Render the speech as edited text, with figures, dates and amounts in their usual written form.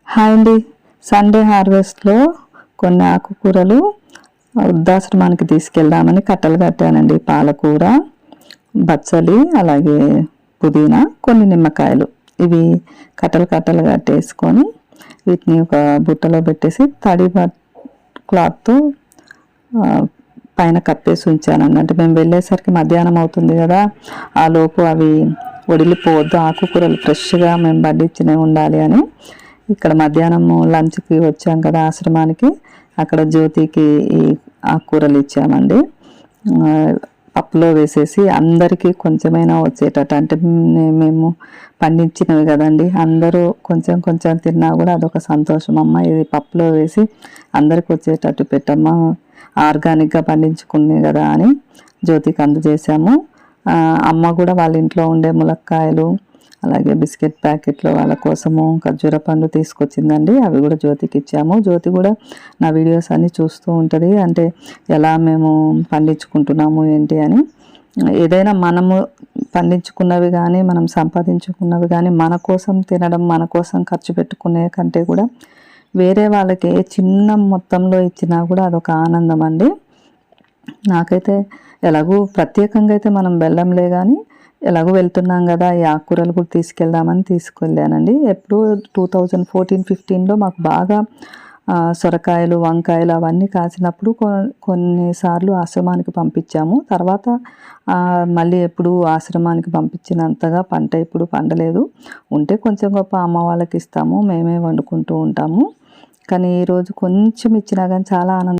Hi అండి. Sunday హార్వెస్ట్లో కొన్ని ఆకుకూరలు వృద్ధాశ్రమానికి తీసుకెళ్దామని కట్టలు కట్టానండి. పాలకూర, బచ్చలి, అలాగే పుదీనా, కొన్ని నిమ్మకాయలు. ఇవి కట్టలు కట్టలు కట్టేసుకొని వీటిని ఒక బుట్టలో పెట్టేసి తడి క్లాత్తో పైన కప్పేసి ఉంచానండి. అంటే మేము వెళ్ళేసరికి మధ్యాహ్నం అవుతుంది కదా, ఆ లోపు అవి వడిలిపోవద్దు, ఆకుకూరలు ఫ్రెష్గా మేము పండించినవి ఉండాలి అని ఇక్కడ మధ్యాహ్నం లంచ్కి వచ్చాం కదా ఆశ్రమానికి, అక్కడ జ్యోతికి ఈ ఆకుకూరలు ఇచ్చామండి. పప్పులో వేసేసి అందరికీ కొంచెమైనా వచ్చేటట్టు, అంటే మేము పండించినవి కదండి, అందరూ కొంచెం కొంచెం తిన్నా కూడా అదొక సంతోషం. అమ్మ ఇది పప్పులో వేసి అందరికి వచ్చేటట్టు పెట్టమ్మా, ఆర్గానిక్గా పండించుకునే కదా అని జ్యోతికి అందజేసాము. అమ్మ కూడా వాళ్ళ ఇంట్లో ఉండే ములక్కాయలు, అలాగే బిస్కెట్ ప్యాకెట్లు వాళ్ళ కోసము ఖర్జూర పండు తీసుకొచ్చిందండి, అవి కూడా జ్యోతికి ఇచ్చాము. జ్యోతి కూడా నా వీడియోస్ అన్నీ చూస్తూ ఉంటుంది, అంటే ఎలా మేము పండించుకుంటున్నాము ఏంటి అని. ఏదైనా మనము పండించుకున్నవి కానీ మనం సంపాదించుకున్నవి కానీ మన కోసం తినడం, మన కోసం ఖర్చు పెట్టుకునే కంటే కూడా వేరే వాళ్ళకి చిన్న మొత్తంలో ఇచ్చినా కూడా అదొక ఆనందం అండి. నాకైతే ఎలాగూ ప్రత్యేకంగా అయితే మనం వెళ్ళంలే కానీ ఎలాగో వెళ్తున్నాం కదా, ఈ ఆకుకూరలు కూడా తీసుకెళ్దామని తీసుకెళ్ళానండి. ఎప్పుడు 2014-15లో మాకు బాగా సొరకాయలు, వంకాయలు అవన్నీ కాసినప్పుడు కొన్నిసార్లు ఆశ్రమానికి పంపించాము. తర్వాత మళ్ళీ ఎప్పుడు ఆశ్రమానికి పంపించినంతగా పంట ఇప్పుడు పండలేదు. ఉంటే కొంచెం గొప్ప అమ్మ వాళ్ళకి ఇస్తాము, మేమే వండుకుంటూ ఉంటాము. కానీ ఈరోజు కొంచెం ఇచ్చినా కానీ చాలా ఆనందం.